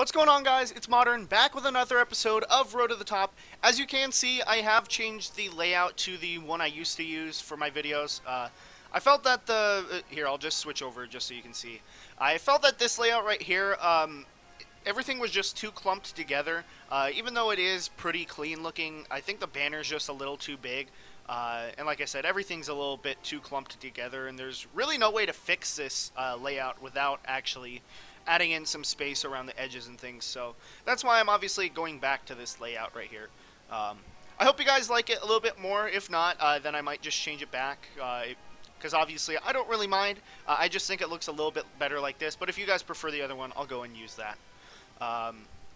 What's going on, guys? It's Modern, back with another episode of Road to the Top. As you can see, I have changed the layout to the one I used to use for my videos. I felt that here, I'll just switch over just so you can see. I felt that this layout right here, everything was just too clumped together. Even though it is pretty clean looking, I think the banner's just a little too big. And like I said, everything's a little bit too clumped together, and there's really no way to fix this layout without actually adding in some space around the edges and things. So that's why I'm obviously going back to this layout right here. I hope you guys like it a little bit more. If not, then I might just change it back. Because obviously I don't really mind. I just think it looks a little bit better like this. But if you guys prefer the other one, I'll go and use that.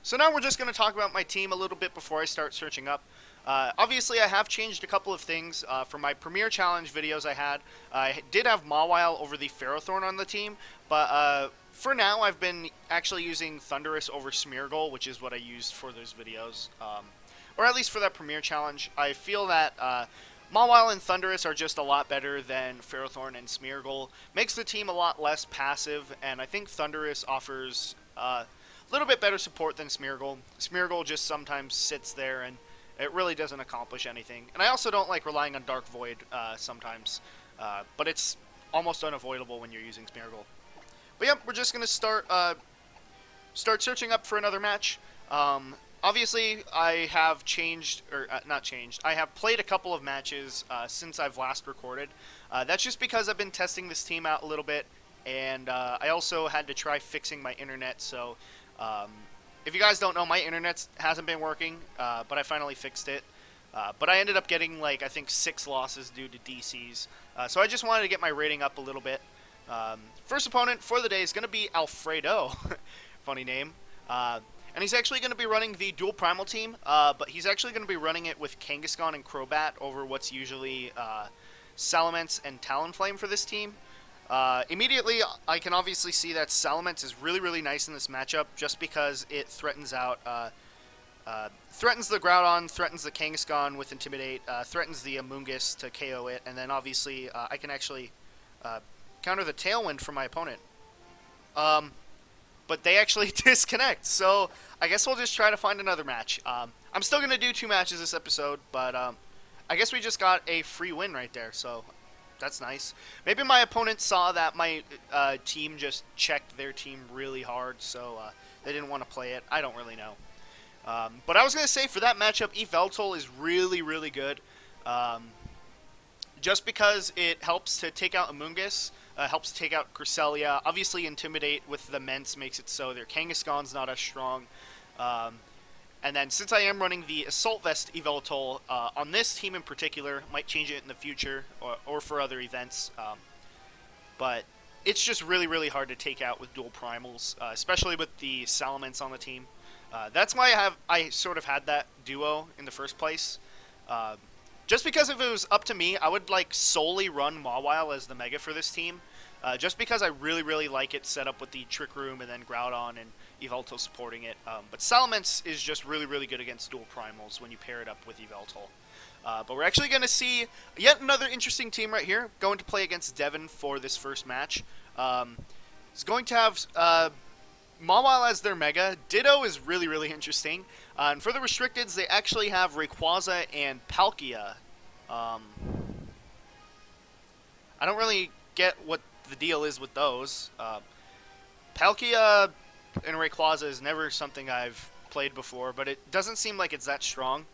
So now we're just going to talk about my team a little bit before I start searching up. Obviously, I have changed a couple of things. For my Premier Challenge videos I did have Mawile over the Ferrothorn on the team, but for now, I've been actually using Thundurus over Smeargle, which is what I used for those videos, or at least for that Premier Challenge. I feel that Mawile and Thundurus are just a lot better than Ferrothorn and Smeargle. Makes the team a lot less passive, and I think Thundurus offers a little bit better support than Smeargle. Smeargle just sometimes sits there and it really doesn't accomplish anything. And I also don't like relying on Dark Void sometimes, but it's almost unavoidable when you're using Smeargle. But yep, we're just going to start searching up for another match. Obviously, I have changed, or not changed, I have played a couple of matches since I've last recorded. That's just because I've been testing this team out a little bit, and I also had to try fixing my internet, so if you guys don't know, my internet hasn't been working, but I finally fixed it. But I ended up getting, like, I think 6 losses due to DCs, so I just wanted to get my rating up a little bit. First opponent for the day is going to be Alfredo. Funny name. And he's actually going to be running the dual primal team, but he's actually going to be running it with Kangaskhan and Crobat over what's usually Salamence and Talonflame for this team. Immediately, I can obviously see that Salamence is really, really nice in this matchup just because it threatens out, threatens the Groudon, threatens the Kangaskhan with Intimidate, threatens the Amoonguss to KO it, and then obviously I can actually counter the Tailwind from my opponent. But they actually disconnect, so I guess we'll just try to find another match. I'm still going to do 2 matches this episode, but I guess we just got a free win right there, so that's nice. Maybe my opponent saw that my team just checked their team really hard, so they didn't want to play it. I don't really know. But I was going to say, for that matchup, Yveltal is really, really good. Just because it helps to take out Amoonguss, helps to take out Cresselia. Obviously, Intimidate with the Mence makes it so their Kangaskhan's not as strong. And then, since I am running the Assault Vest Yveltal on this team in particular, might change it in the future or for other events. But it's just really, really hard to take out with dual primals, especially with the Salamence on the team. That's why I sort of had that duo in the first place. Just because if it was up to me, I would like solely run Mawile as the Mega for this team. Just because I really, really like it set up with the Trick Room and then Groudon and Yveltal supporting it. But Salamence is just really, really good against dual primals when you pair it up with Yveltal. But we're actually going to see yet another interesting team right here going to play against Devin for this first match. It's going to have Mawile as their Mega. Ditto is really, really interesting. And for the Restricteds, they actually have Rayquaza and Palkia. I don't really get what the deal is with those. Palkia and Rayquaza is never something I've played before, but it doesn't seem like it's that strong.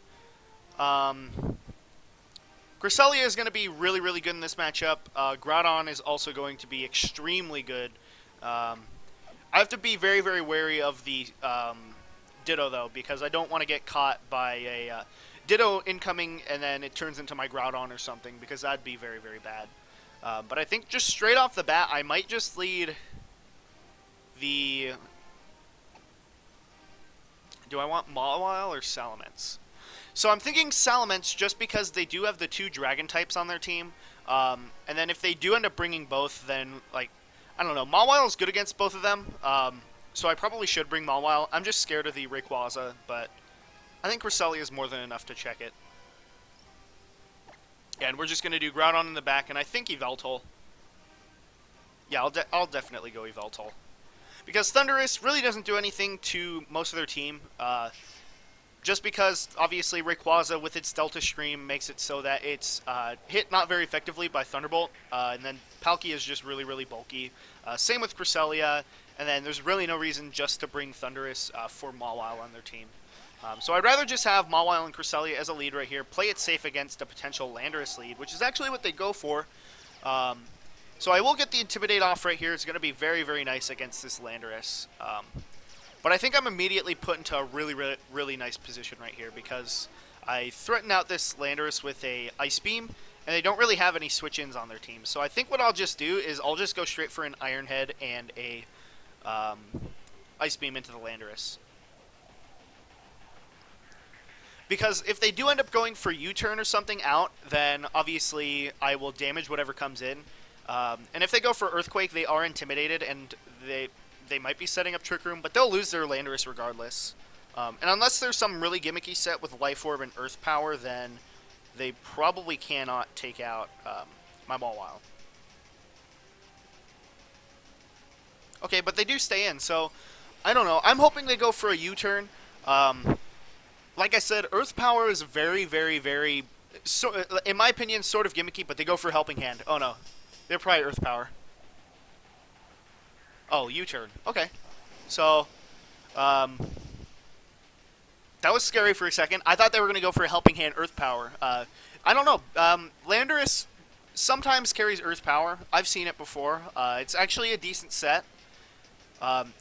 Cresselia is going to be really, really good in this matchup. Groudon is also going to be extremely good. I have to be very, very wary of the Ditto, though, because I don't want to get caught by a Ditto incoming and then it turns into my Groudon or something, because that'd be very, very bad. But I think just straight off the bat, I might just lead the... Do I want Mawile or Salamence? So I'm thinking Salamence just because they do have the 2 Dragon types on their team. And then if they do end up bringing both, then, like, I don't know. Mawile is good against both of them. So I probably should bring Mawile. I'm just scared of the Rayquaza, but I think Cresselia is more than enough to check it. And we're just going to do Groudon in the back, and I think Yveltal. Yeah, I'll definitely go Yveltal. Because Thundurus really doesn't do anything to most of their team. Just because, obviously, Rayquaza with its Delta Stream makes it so that it's hit not very effectively by Thunderbolt, and then Palkia is just really, really bulky. Same with Cresselia, and then there's really no reason just to bring Thundurus for Mawile on their team. So I'd rather just have Mawile and Cresselia as a lead right here, play it safe against a potential Landorus lead, which is actually what they go for. So I will get the Intimidate off right here. It's going to be very, very nice against this Landorus. But I think I'm immediately put into a really, really, really nice position right here because I threaten out this Landorus with a Ice Beam, and they don't really have any switch-ins on their team. So I think what I'll just do is I'll just go straight for an Iron Head and a Ice Beam into the Landorus. Because if they do end up going for U-turn or something out, then obviously I will damage whatever comes in. And if they go for Earthquake, they are intimidated, and they might be setting up Trick Room, but they'll lose their Landorus regardless. And unless there's some really gimmicky set with Life Orb and Earth Power, then they probably cannot take out my Mawile. Okay, but they do stay in, so I don't know. I'm hoping they go for a U-turn. Like I said, Earth Power is very, very, very, in my opinion, sort of gimmicky, but they go for Helping Hand. Oh no, they're probably Earth Power. Oh, U-turn. Okay. So, that was scary for a second. I thought they were going to go for a Helping Hand Earth Power. I don't know. Landorus sometimes carries Earth Power. I've seen it before. It's actually a decent set.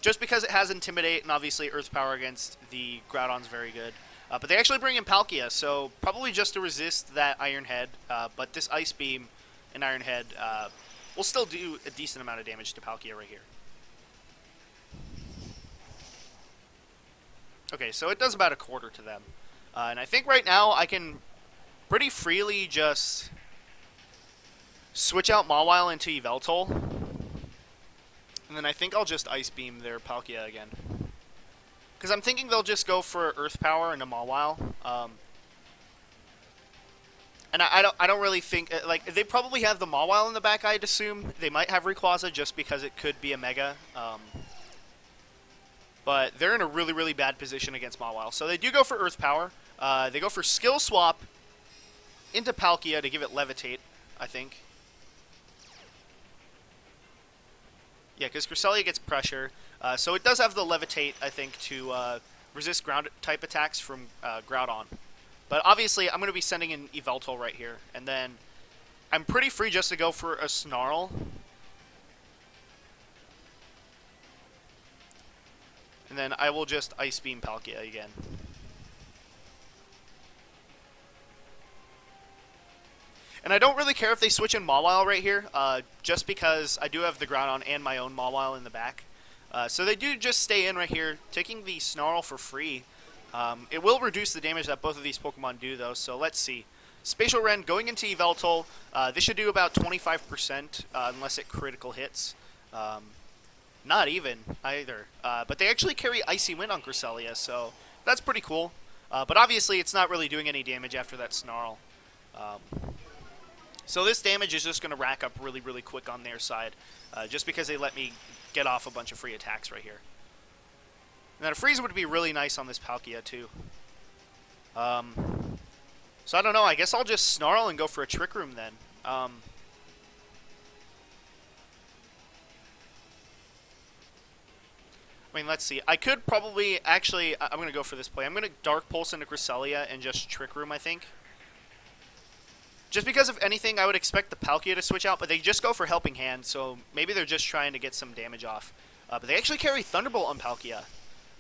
Just because it has Intimidate and obviously Earth Power against the Groudon's very good. But they actually bring in Palkia, so probably just to resist that Iron Head. But this Ice Beam and Iron Head will still do a decent amount of damage to Palkia right here. Okay, so it does about a quarter to them. And I think right now I can pretty freely just switch out Mawile into Yveltal. And then I think I'll just Ice Beam their Palkia again. Because I'm thinking they'll just go for Earth Power into Mawile. And I don't really think... Like, they probably have the Mawile in the back, I'd assume. They might have Rayquaza just because it could be a Mega. But they're in a really, really bad position against Mawile. So they do go for Earth Power. They go for Skill Swap into Palkia to give it Levitate, I think. Yeah, because Cresselia gets Pressure. So it does have the Levitate, I think, to resist Ground-type attacks from Groudon. But obviously, I'm going to be sending in Yveltal right here. And then I'm pretty free just to go for a Snarl. And then I will just Ice Beam Palkia again. And I don't really care if they switch in Mawile right here, just because I do have the Groudon and my own Mawile in the back. So they do just stay in right here, taking the Snarl for free. It will reduce the damage that both of these Pokemon do, though, so let's see. Spatial Rend going into Yveltal. This should do about 25%, unless it critical hits. Not even, either. But they actually carry Icy Wind on Cresselia, so that's pretty cool. But obviously, it's not really doing any damage after that Snarl. So this damage is just going to rack up really, really quick on their side, just because they let me get off a bunch of free attacks right here. And then a Freeze would be really nice on this Palkia, too. So I don't know, I guess I'll just Snarl and go for a Trick Room then. I mean, let's see. I could probably, actually, I'm going to go for this play. I'm going to Dark Pulse into Cresselia and just Trick Room, I think. Just because, if anything, I would expect the Palkia to switch out, but they just go for Helping Hand, so maybe they're just trying to get some damage off. But they actually carry Thunderbolt on Palkia,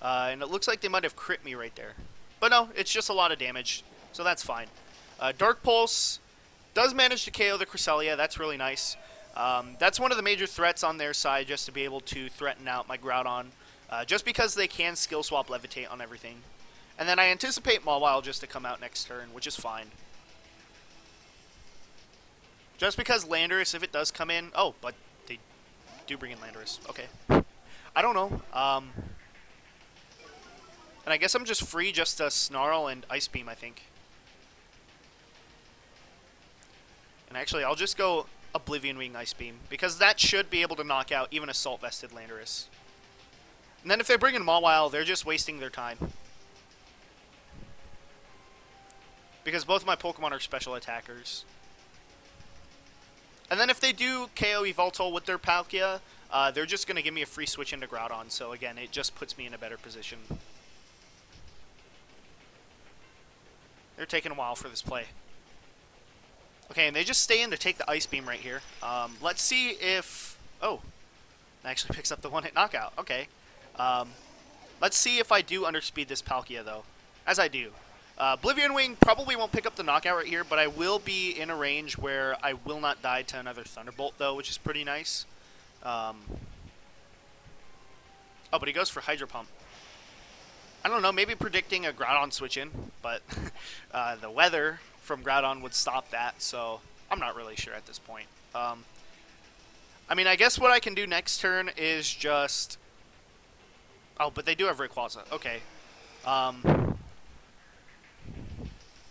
and it looks like they might have crit me right there. But no, it's just a lot of damage, so that's fine. Dark Pulse does manage to KO the Cresselia. That's really nice. That's one of the major threats on their side, just to be able to threaten out my Groudon. Just because they can skill swap Levitate on everything. And then I anticipate Mawile just to come out next turn, which is fine. Just because Landorus, if it does come in... Oh, but they do bring in Landorus. Okay. I don't know. And I guess I'm just free just to Snarl and Ice Beam, I think. And actually, I'll just go Oblivion Wing Ice Beam, because that should be able to knock out even Assault Vested Landorus. And then if they bring in Mawile, they're just wasting their time. Because both of my Pokemon are special attackers. And then if they do KO Yveltal with their Palkia, they're just going to give me a free switch into Groudon. So again, it just puts me in a better position. They're taking a while for this play. Okay, and they just stay in to take the Ice Beam right here. Let's see if... Oh, it actually picks up the one-hit knockout. Okay. Let's see if I do underspeed this Palkia, though. As I do. Oblivion Wing probably won't pick up the knockout right here, but I will be in a range where I will not die to another Thunderbolt, though, which is pretty nice. Oh, but he goes for Hydro Pump. I don't know, maybe predicting a Groudon switch in, but the weather from Groudon would stop that, so I'm not really sure at this point. I mean, I guess what I can do next turn is just... Oh, but they do have Rayquaza. Okay.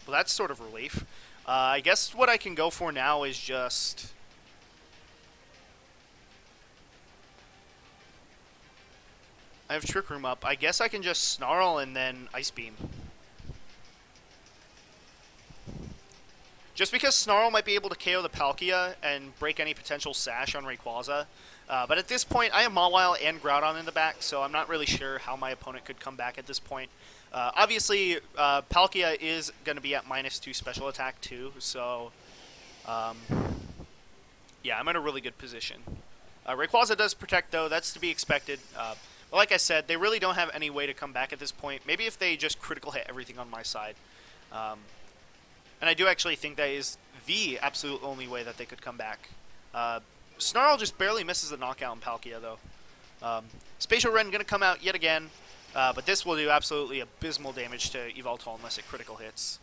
Well, that's sort of relief. I guess what I can go for now is just... I have Trick Room up. I guess I can just Snarl and then Ice Beam. Just because Snarl might be able to KO the Palkia and break any potential Sash on Rayquaza. But at this point, I have Mawile and Groudon in the back, so I'm not really sure how my opponent could come back at this point. Obviously, Palkia is going to be at -2 special attack too, so yeah, I'm in a really good position. Rayquaza does protect, though. That's to be expected. But like I said, they really don't have any way to come back at this point. Maybe if they just critical hit everything on my side. And I do actually think that is the absolute only way that they could come back. Snarl just barely misses the knockout on Palkia, though. Spatial Rend going to come out yet again. But this will do absolutely abysmal damage to Yveltal unless it critical hits.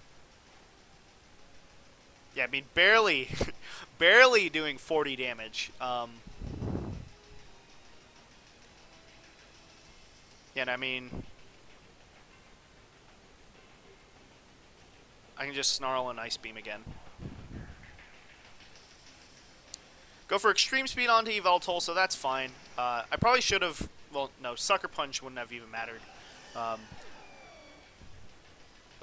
Yeah, I mean, barely, barely doing 40 damage. Yeah, and I mean, I can just Snarl and Ice Beam again. Go for Extreme Speed onto Yveltal, so that's fine. I probably should have... Well, no, Sucker Punch wouldn't have even mattered. But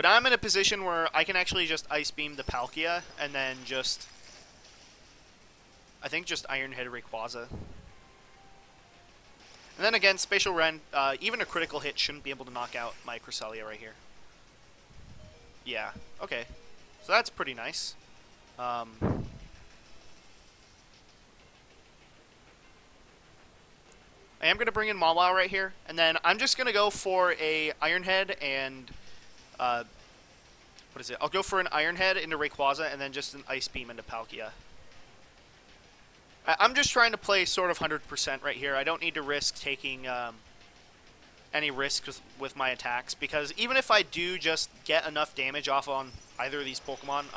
I'm in a position where I can actually just Ice Beam the Palkia, and then just... I think just Iron Head Rayquaza. And then again, Spatial Rend, even a critical hit shouldn't be able to knock out my Cresselia right here. Yeah, okay. So that's pretty nice. I am going to bring in Mawile right here, and then I'm just going to go for a Iron Head and, what is it? I'll go for an Iron Head into Rayquaza and then just an Ice Beam into Palkia. I'm just trying to play sort of 100% right here. I don't need to risk taking any risk with my attacks, because even if I do just get enough damage off on either of these Pokemon,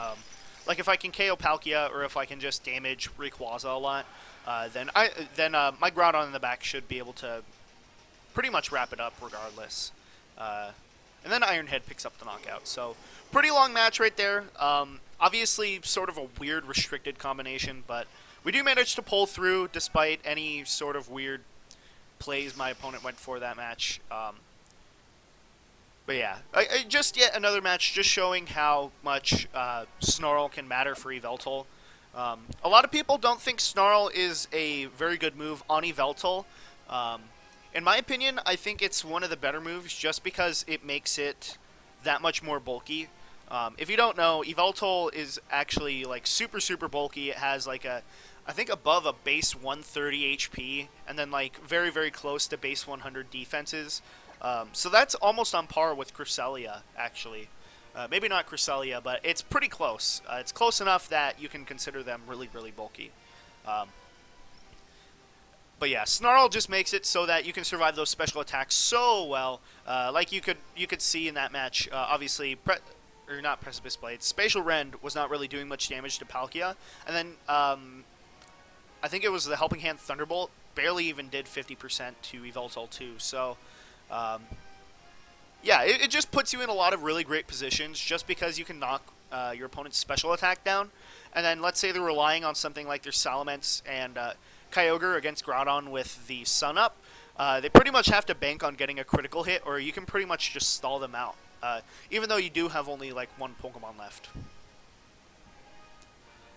like if I can KO Palkia or if I can just damage Rayquaza a lot, then my Groudon in the back should be able to pretty much wrap it up regardless. And then Iron Head picks up the knockout. So pretty long match right there. Obviously sort of a weird restricted combination, but we do manage to pull through despite any sort of weird plays my opponent went for that match. But yeah, just yet another match just showing how much Snarl can matter for Yveltal. A lot of people don't think Snarl is a very good move on Yveltal. In my opinion, I think it's one of the better moves just because it makes it that much more bulky. If you don't know, Yveltal is actually like super, super bulky. It has like I think above a base 130 HP and then like very, very close to base 100 defenses. So that's almost on par with Cresselia, actually. Maybe not Cresselia, but it's pretty close. It's close enough that you can consider them really, really bulky. But yeah, Snarl just makes it so that you can survive those special attacks so well. Like you could see in that match, obviously, or not Precipice Blade, Spatial Rend was not really doing much damage to Palkia. And then I think it was the Helping Hand Thunderbolt, barely even did 50% to Yveltal too. So yeah, it just puts you in a lot of really great positions just because you can knock your opponent's special attack down. And then let's say they're relying on something like their Salamence and Kyogre against Groudon with the Sun Up. They pretty much have to bank on getting a critical hit, or you can pretty much just stall them out, even though you do have only like one Pokemon left.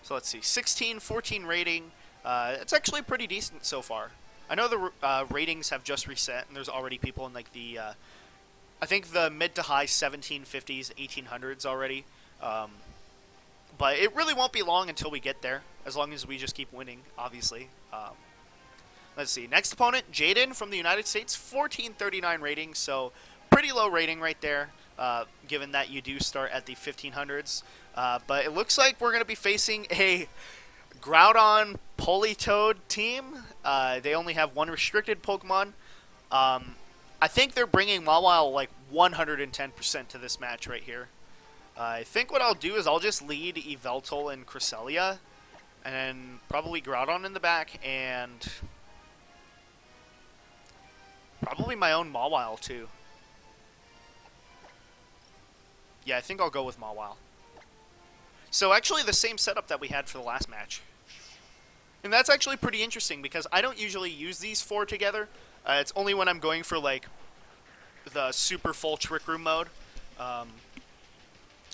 So let's see, 16, 14 rating. It's actually pretty decent so far. I know the ratings have just reset, and there's already people in like the, I think the mid to high 1750s, 1800s already. But it really won't be long until we get there, as long as we just keep winning, obviously. Let's see, next opponent, Jaden from the United States, 1439 rating, so pretty low rating right there, given that you do start at the 1500s. But it looks like we're going to be facing a Groudon Politoed team. They only have one restricted Pokemon. I think they're bringing Mawile like 110% to this match right here. I think what I'll do is I'll just lead Yveltal and Cresselia, and then probably Groudon in the back, and probably my own Mawile too. Yeah, I think I'll go with Mawile. So actually the same setup that we had for the last match. And that's actually pretty interesting because I don't usually use these four together. It's only when I'm going for like the super full Trick Room mode.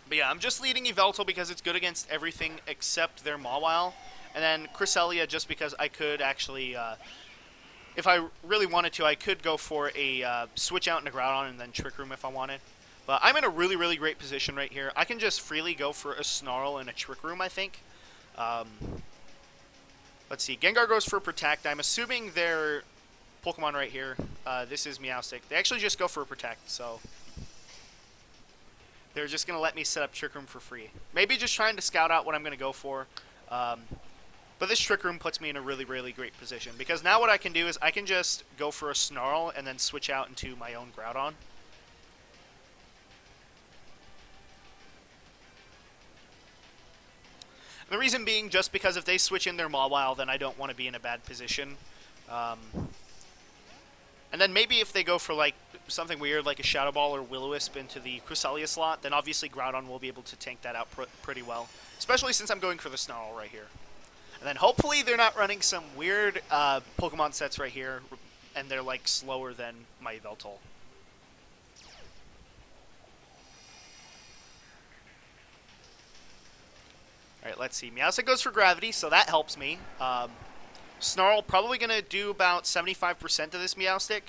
But yeah, I'm just leading Yveltal because it's good against everything except their Mawile. And then Cresselia just because I could actually, if I really wanted to, I could go for a switch out into Groudon and then Trick Room if I wanted. But I'm in a really, really great position right here. I can just freely go for a Snarl and a Trick Room, I think. Let's see. Gengar goes for Protect. I'm assuming their Pokemon right here, this is Meowstic. They actually just go for a Protect, so they're just going to let me set up Trick Room for free. Maybe just trying to scout out what I'm going to go for. But this Trick Room puts me in a really, really great position. Because now what I can do is I can just go for a Snarl and then switch out into my own Groudon. The reason being just because if they switch in their Mawile, then I don't want to be in a bad position. And then maybe if they go for like something weird like a Shadow Ball or Will-O-Wisp into the Cresselia slot, then obviously Groudon will be able to tank that out pretty well. Especially since I'm going for the Snarl right here. And then hopefully they're not running some weird Pokemon sets right here, and they're like slower than my Yveltal. Alright, let's see. Meowstic goes for Gravity, so that helps me. Snarl probably going to do about 75% of this Meowstic,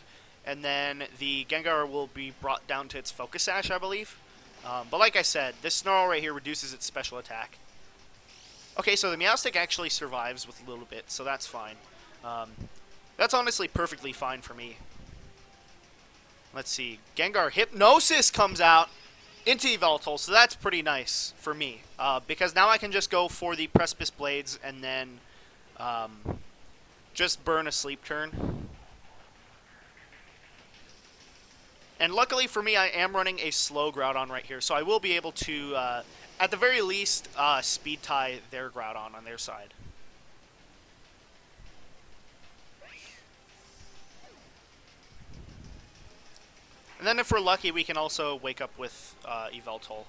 and then the Gengar will be brought down to its Focus Sash, I believe. But like I said, this Snarl right here reduces its special attack. Okay, so the Meowstic actually survives with a little bit, so that's fine. That's honestly perfectly fine for me. Let's see. Gengar Hypnosis comes out into Yveltal, so that's pretty nice for me. Because now I can just go for the Precipice Blades and then just burn a Sleep Turn. And luckily for me, I am running a slow Groudon right here, so I will be able to, at the very least, speed tie their Groudon on their side. And then if we're lucky, we can also wake up with Yveltal.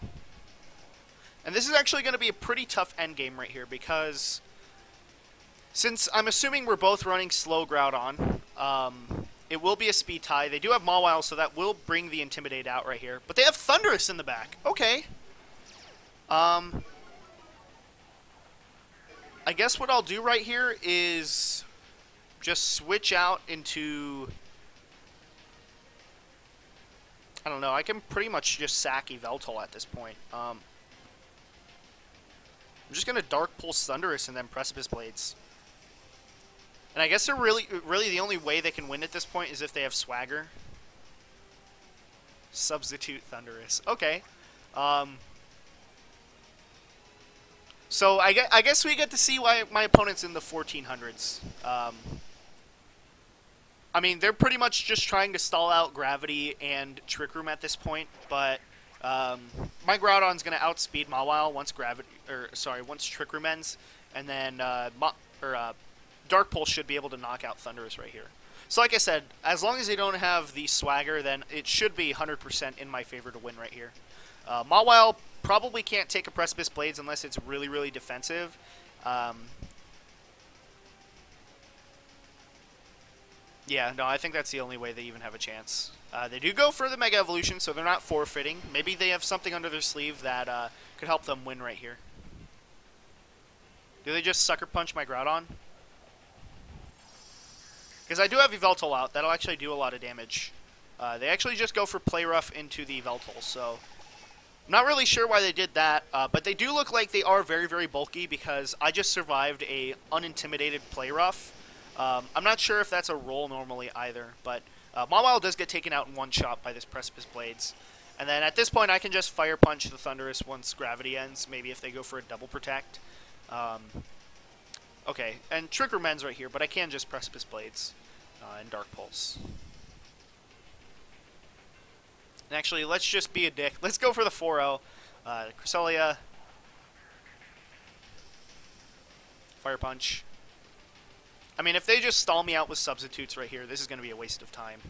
And this is actually going to be a pretty tough endgame right here, because since I'm assuming we're both running slow Groudon, it will be a speed tie. They do have Mawile, so that will bring the Intimidate out right here. But they have Thundurus in the back. Okay. I guess what I'll do right here is just switch out into... I don't know. I can pretty much just sack Yveltal at this point. I'm just going to Dark Pulse Thundurus and then Precipice Blades. And I guess they're really the only way they can win at this point is if they have Swagger. Substitute Thundurus. Okay. So I guess we get to see why my opponent's in the 1400s. I mean, they're pretty much just trying to stall out Gravity and Trick Room at this point, but my Groudon's going to outspeed Mawile once once Trick Room ends, and then Dark Pulse should be able to knock out Thundurus right here. So like I said, as long as they don't have the Swagger, then it should be 100% in my favor to win right here. Mawile probably can't take a Precipice Blades unless it's really, really defensive. Yeah, no, I think that's the only way they even have a chance. They do go for the Mega Evolution, so they're not forfeiting. Maybe they have something under their sleeve that could help them win right here. Do they just Sucker Punch my Groudon? Because I do have Yveltal out. That'll actually do a lot of damage. They actually just go for Play Rough into the Yveltal, so... I'm not really sure why they did that, but they do look like they are very, very bulky because I just survived a unintimidated Play Rough. I'm not sure if that's a roll normally either, but Mawile does get taken out in one shot by this Precipice Blades. And then at this point I can just Fire Punch the Thundurus once Gravity ends, maybe if they go for a Double Protect. Okay, and Trigger Men's right here, but I can just Precipice Blades and Dark Pulse. And actually, let's just be a dick. Let's go for the 4-0. Cresselia. Fire Punch. I mean, if they just stall me out with substitutes right here, this is going to be a waste of time.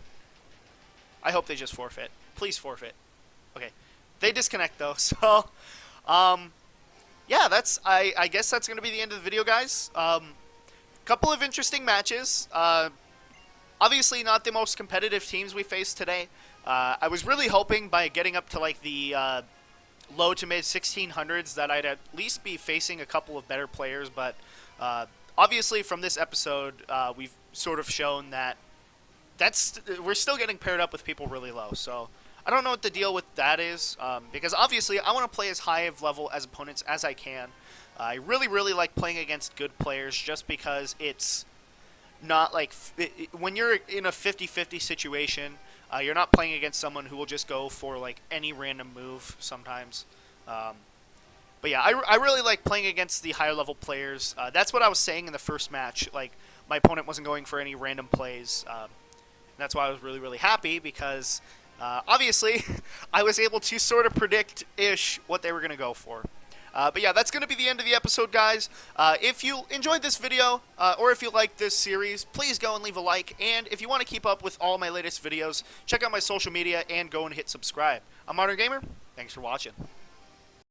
I hope they just forfeit. Please forfeit. Okay. They disconnect, though, so... yeah, that's... I guess that's going to be the end of the video, guys. Couple of interesting matches. Obviously not the most competitive teams we faced today. I was really hoping by getting up to like the low to mid 1600s that I'd at least be facing a couple of better players, but obviously from this episode we've sort of shown that we're still getting paired up with people really low. So I don't know what the deal with that is, because obviously I want to play as high of level as opponents as I can. I really like playing against good players just because it's not like when you're in a 50-50 situation, you're not playing against someone who will just go for like any random move sometimes. But yeah, I really like playing against the higher level players. That's what I was saying in the first match. Like my opponent wasn't going for any random plays. That's why I was really happy because obviously I was able to sort of predict-ish what they were going to go for. But yeah, that's going to be the end of the episode, guys. If you enjoyed this video, or if you like this series, please go and leave a like. And if you want to keep up with all my latest videos, check out my social media and go and hit subscribe. I'm ModernGamer. Thanks for watching.